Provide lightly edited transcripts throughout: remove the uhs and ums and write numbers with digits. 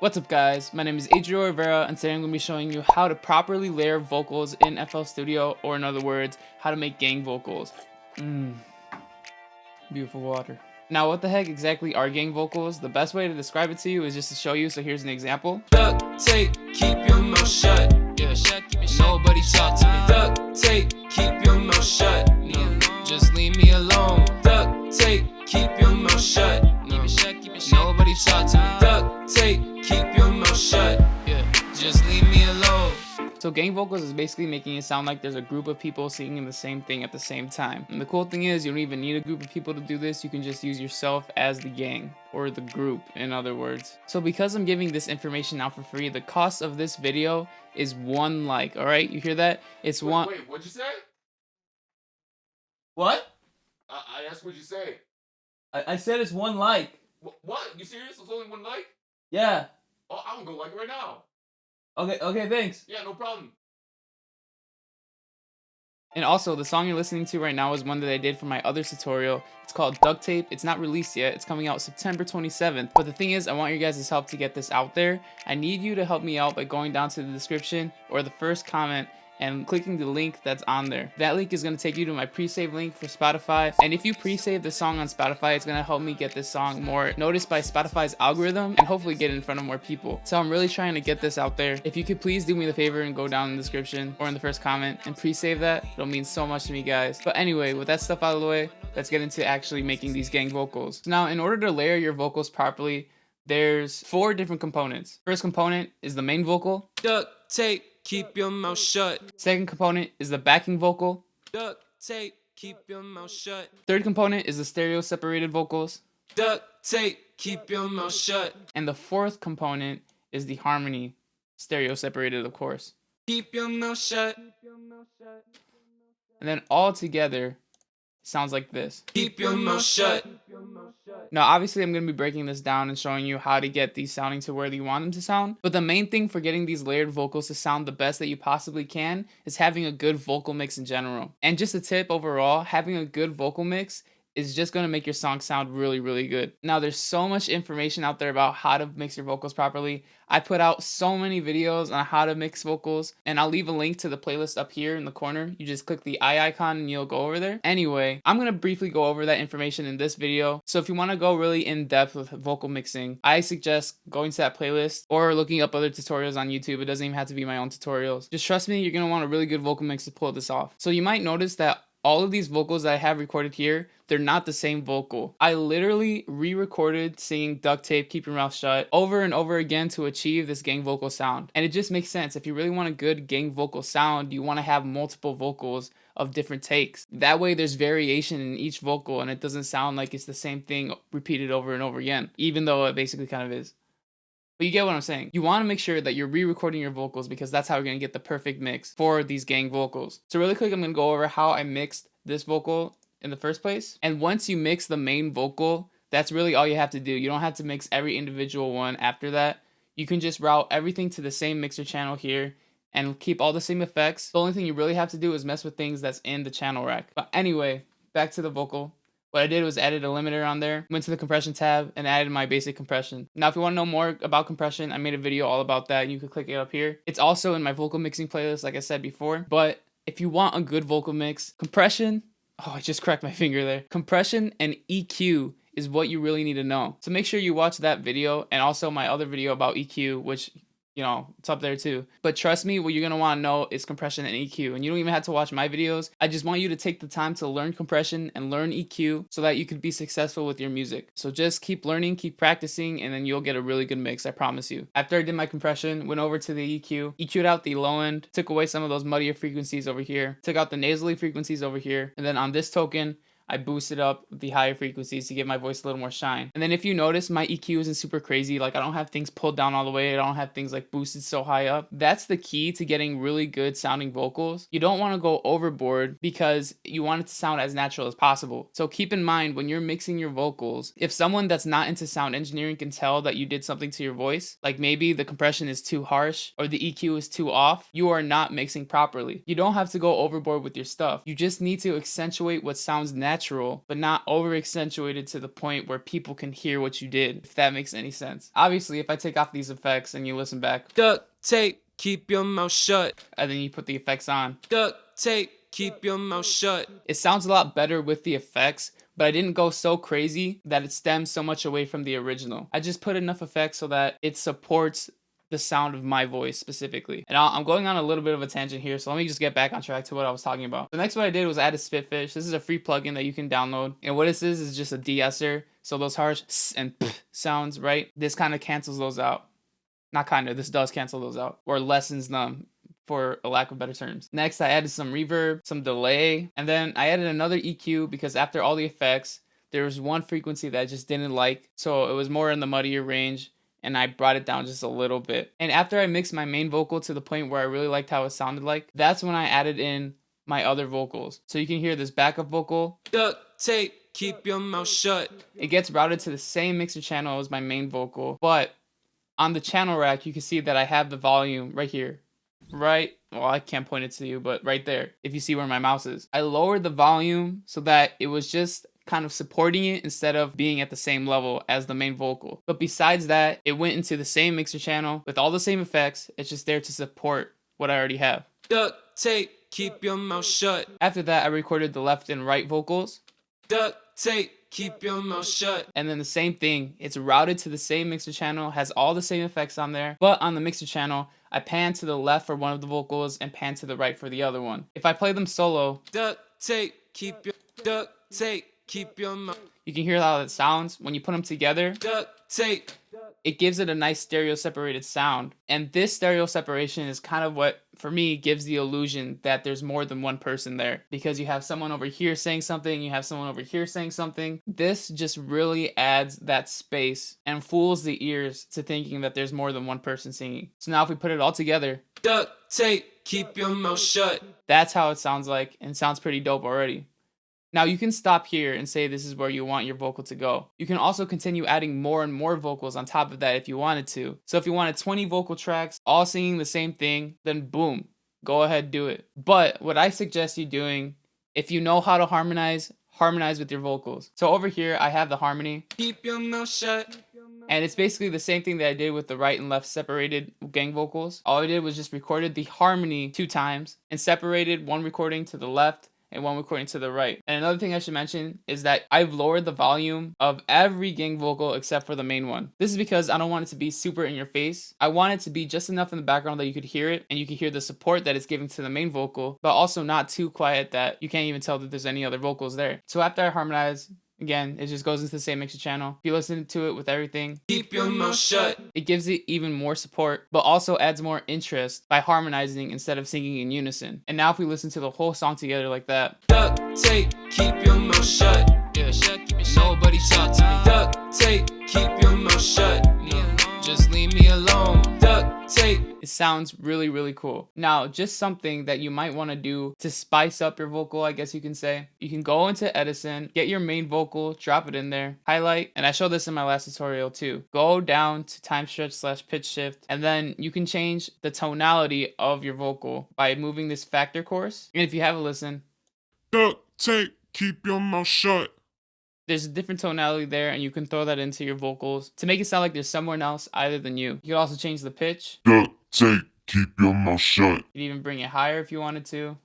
What's up guys, my name is Adriel Rivera and today I'm going to be showing you how to properly layer vocals in FL Studio, or in other words, how to make gang vocals. Beautiful water. Now what the heck exactly are gang vocals? The best way to describe it to you is just to show you, so here's an example. Duct tape, keep your mouth shut. Yeah, nobody talk to me. Duct tape, keep your mouth shut. No, just leave me alone. Duct tape, keep your mouth shut. No, nobody talk to me. Duct tape, keep your mouth shut. Yeah, just leave me alone. So gang vocals is basically making it sound like there's a group of people singing the same thing at the same time. And the cool thing is you don't even need a group of people to do this. You can just use yourself as the gang, or the group in other words. So because I'm giving this information out for free, the cost of this video is 1 like. All right, you hear that? It's one. Wait, what'd you say? What? I asked what'd you say. I said it's 1 like. What? You serious? It's only 1 like? Yeah. Oh, I'm gonna go like it right now. Okay, thanks. Yeah, no problem. And also, the song you're listening to right now is one that I did for my other tutorial. It's called Duct Tape. It's not released yet. It's coming out September 27th. But the thing is, I want your guys' help to get this out there. I need you to help me out by going down to the description or the first comment and clicking the link that's on there. That link is going to take you to my pre-save link for Spotify. And if you pre-save the song on Spotify, it's going to help me get this song more noticed by Spotify's algorithm and hopefully get it in front of more people. So I'm really trying to get this out there. If you could please do me the favor and go down in the description or in the first comment and pre-save that, it'll mean so much to me, guys. But anyway, with that stuff out of the way, let's get into actually making these gang vocals. Now, in order to layer your vocals properly, there's 4 different components. First component is the main vocal. Duct tape, keep your mouth shut. Second component is the backing vocal. Duct tape, keep your mouth shut. Third component is the stereo separated vocals. Duct tape, keep your mouth shut. And the fourth component is the harmony, stereo separated, of course. Keep your mouth shut. And then all together sounds like this. Keep your mouth shut. Now, obviously, I'm going to be breaking this down and showing you how to get these sounding to where you want them to sound. But the main thing for getting these layered vocals to sound the best that you possibly can is having a good vocal mix in general. And just a tip overall, having a good vocal mix is just going to make your song sound really, really good. Now, there's so much information out there about how to mix your vocals properly. I put out so many videos on how to mix vocals, and I'll leave a link to the playlist up here in the corner. You just click the eye icon and you'll go over there. Anyway, I'm going to briefly go over that information in this video. So if you want to go really in depth with vocal mixing, I suggest going to that playlist or looking up other tutorials on YouTube. It doesn't even have to be my own tutorials. Just trust me, you're going to want a really good vocal mix to pull this off. So you might notice that all of these vocals that I have recorded here, they're not the same vocal. I literally re-recorded singing Duct Tape, Keep Your Mouth Shut over and over again to achieve this gang vocal sound. And it just makes sense. If you really want a good gang vocal sound, you want to have multiple vocals of different takes. That way there's variation in each vocal and it doesn't sound like it's the same thing repeated over and over again, even though it basically kind of is. But you get what I'm saying. You want to make sure that you're re-recording your vocals because that's how you're going to get the perfect mix for these gang vocals. So really quick, I'm going to go over how I mixed this vocal in the first place. And once you mix the main vocal, that's really all you have to do. You don't have to mix every individual one after that. You can just route everything to the same mixer channel here and keep all the same effects. The only thing you really have to do is mess with things that's in the channel rack. But anyway, back to the vocal. What I did was added a limiter on there, went to the compression tab, and added my basic compression. Now, if you want to know more about compression, I made a video all about that. You can click it up here. It's also in my vocal mixing playlist, like I said before. But if you want a good vocal mix, compression, oh, I just cracked my finger there. Compression and EQ is what you really need to know. So make sure you watch that video and also my other video about EQ, which, you know, it's up there too. But trust me, what you're going to want to know is compression and EQ. And you don't even have to watch my videos. I just want you to take the time to learn compression and learn EQ so that you could be successful with your music. So just keep learning, keep practicing, and then you'll get a really good mix, I promise you. After I did my compression, went over to the EQ, EQ'd out the low end, took away some of those muddier frequencies over here, took out the nasally frequencies over here, and then on this token, I boosted up the higher frequencies to give my voice a little more shine. And then if you notice, my EQ isn't super crazy. Like I don't have things pulled down all the way. I don't have things like boosted so high up. That's the key to getting really good sounding vocals. You don't want to go overboard because you want it to sound as natural as possible. So keep in mind when you're mixing your vocals, if someone that's not into sound engineering can tell that you did something to your voice, like maybe the compression is too harsh or the EQ is too off, you are not mixing properly. You don't have to go overboard with your stuff. You just need to accentuate what sounds natural natural, but not over accentuated to the point where people can hear what you did, if that makes any sense. Obviously, if I take off these effects and you listen back, Duct tape, keep your mouth shut. and then you put the effects on, Duct tape, keep your mouth shut. it sounds a lot better with the effects, but I didn't go so crazy that it stems so much away from the original. I just put enough effects so that it supports the sound of my voice specifically. And I'm going on a little bit of a tangent here, so let me just get back on track to what I was talking about. The next one I did was add a Spitfish. This is a free plugin that you can download, and what this is just a de-esser. So those harsh s and p sounds, right? This kind of cancels those out. Not kind of, this does cancel those out, or lessens them, for a lack of better terms. Next, I added some reverb, some delay, and then I added another EQ because after all the effects, there was one frequency that I just didn't like, so it was more in the muddier range, and I brought it down just a little bit. And after I mixed my main vocal to the point where I really liked how it sounded like, that's when I added in my other vocals. So you can hear this backup vocal. Duct tape, keep your mouth shut. It gets routed to the same mixer channel as my main vocal, but on the channel rack, you can see that I have the volume right here. Right, well, I can't point it to you, but right there, if you see where my mouse is. I lowered the volume so that it was just kind of supporting it instead of being at the same level as the main vocal. But besides that, it went into the same mixer channel with all the same effects. It's just there to support what I already have. Duct tape, keep your mouth shut. After that, I recorded the left and right vocals. Duct tape, keep your mouth shut. And then the same thing, it's routed to the same mixer channel, has all the same effects on there, but on the mixer channel, I pan to the left for one of the vocals and pan to the right for the other one. If I play them solo, Duct tape, keep your duct tape, keep your mouth. you can hear how it sounds. When you put them together, Duct tape. it gives it a nice stereo separated sound. And this stereo separation is kind of what, for me, gives the illusion that there's more than one person there. Because you have someone over here saying something, you have someone over here saying something. This just really adds that space and fools the ears to thinking that there's more than one person singing. So now if we put it all together, Duct tape, keep your mouth shut. that's how it sounds like, and it sounds pretty dope already. Now you can stop here and say this is where you want your vocal to go. You can also continue adding more and more vocals on top of that if you wanted to. So if you wanted 20 vocal tracks all singing the same thing, then boom, go ahead, do it. But what I suggest you doing, if you know how to harmonize, harmonize with your vocals. So over here I have the harmony, Keep your mouth shut. and it's basically the same thing that I did with the right and left separated gang vocals. All I did was just recorded the harmony 2 times and separated one recording to the left and one recording to the right. And another thing I should mention is that I've lowered the volume of every gang vocal except for the main one. This is because I don't want it to be super in your face. I want it to be just enough in the background that you could hear it and you can hear the support that it's giving to the main vocal, but also not too quiet that you can't even tell that there's any other vocals there. So after I harmonize, again, it just goes into the same mixer channel. If you listen to it with everything, Keep your mouth shut. it gives it even more support, but also adds more interest by harmonizing instead of singing in unison. And now if we listen to the whole song together like that, Duct tape, keep your mouth shut. Yeah, nobody talk to me. Duct tape, keep your mouth shut. Just leave me alone. Duct tape. it sounds really, really cool. Now, just something that you might want to do to spice up your vocal, I guess you can say. You can go into Edison, get your main vocal, drop it in there, highlight, and I showed this in my last tutorial too. Go down to time stretch / pitch shift, and then you can change the tonality of your vocal by moving this factor course. And if you have a listen, Duct tape, keep your mouth shut. there's a different tonality there, and you can throw that into your vocals to make it sound like there's someone else other than you. You can also change the pitch. Duct tape, keep your mouth shut. You can even bring it higher if you wanted to.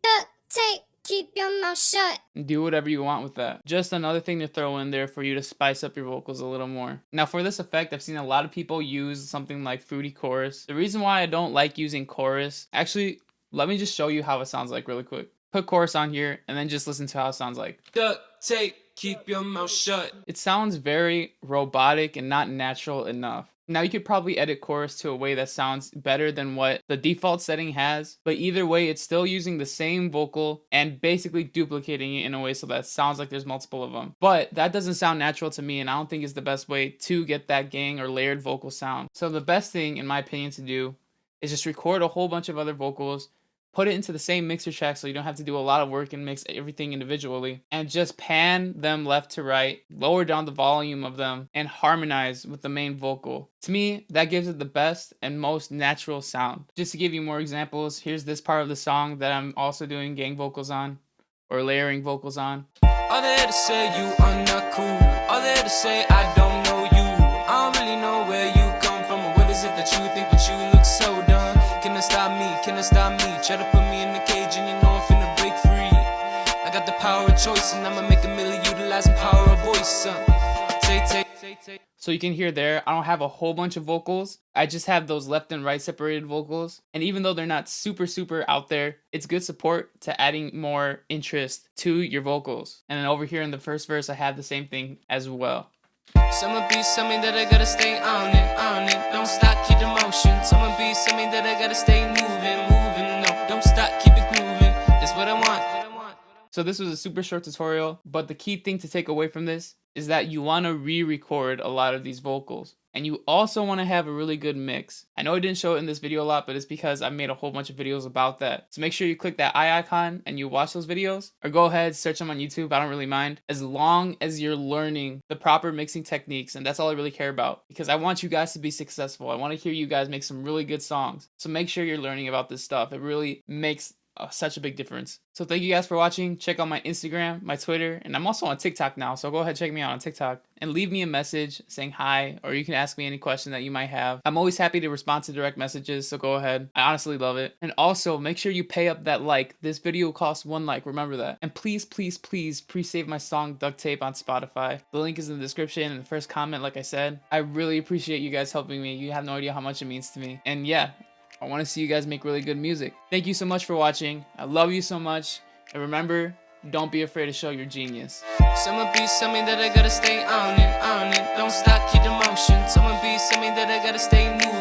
Duct tape, keep your mouth shut. Do whatever you want with that. Just another thing to throw in there for you to spice up your vocals a little more. Now for this effect, I've seen a lot of people use something like Fruity Chorus. The reason why I don't like using chorus, actually, let me just show you how it sounds like really quick. Put chorus on here and then just listen to how it sounds like. Duct tape, keep your mouth shut. It sounds very robotic and not natural enough. Now you could probably edit chorus to a way that sounds better than what the default setting has, but either way it's still using the same vocal and basically duplicating it in a way so that it sounds like there's multiple of them. But that doesn't sound natural to me, and I don't think is the best way to get that gang or layered vocal sound. So the best thing in my opinion to do is just record a whole bunch of other vocals, put it into the same mixer track so you don't have to do a lot of work and mix everything individually, and just pan them left to right, lower down the volume of them, and harmonize with the main vocal. To me, that gives it the best and most natural sound. Just to give you more examples, here's this part of the song that I'm also doing gang vocals on, or layering vocals on. All they had to say you are not cool. All they had to say I don't know you. I don't really know where you come from or what is it that you think, but you look so done. Can it stop me? Can it stop me? Try to put me in the cage and you know I'm finna break free. I got the power of choice and I'ma make a million utilizing power of voice, son. Take. So you can hear there, I don't have a whole bunch of vocals. I just have those left and right separated vocals. And even though they're not super out there, it's good support to adding more interest to your vocals. And then over here in the first verse, I have the same thing as well. Summer be something that I gotta stay on it. Don't stop, keep the motion. Summer be something that I gotta stay moving. No, don't stop, keep it grooving. That's what I want. So this was a super short tutorial, but the key thing to take away from this is that you want to re-record a lot of these vocals. And you also want to have a really good mix. I know I didn't show it in this video a lot, but it's because I made a whole bunch of videos about that. So make sure you click that eye icon and you watch those videos. Or go ahead, search them on YouTube, I don't really mind. As long as you're learning the proper mixing techniques, and that's all I really care about. Because I want you guys to be successful. I want to hear you guys make some really good songs. So make sure you're learning about this stuff. It really makes such a big difference. So thank you guys for watching. Check out my Instagram, my Twitter, and I'm also on TikTok now, so go ahead, check me out on TikTok and leave me a message saying hi, or you can ask me any question that you might have. I'm always happy to respond to direct messages, so go ahead. I honestly love it. And also make sure you pay up that like. This video costs 1 like, remember that. And please pre-save my song Duct Tape on Spotify. The link is in the description and the first comment. Like I said, I really appreciate you guys helping me. You have no idea how much it means to me. And yeah, I want to see you guys make really good music. Thank you so much for watching. I love you so much. And remember, don't be afraid to show your genius. Summer be something that I gotta stay on it. Don't stop, keep the motion. Summer be something that I gotta stay moving.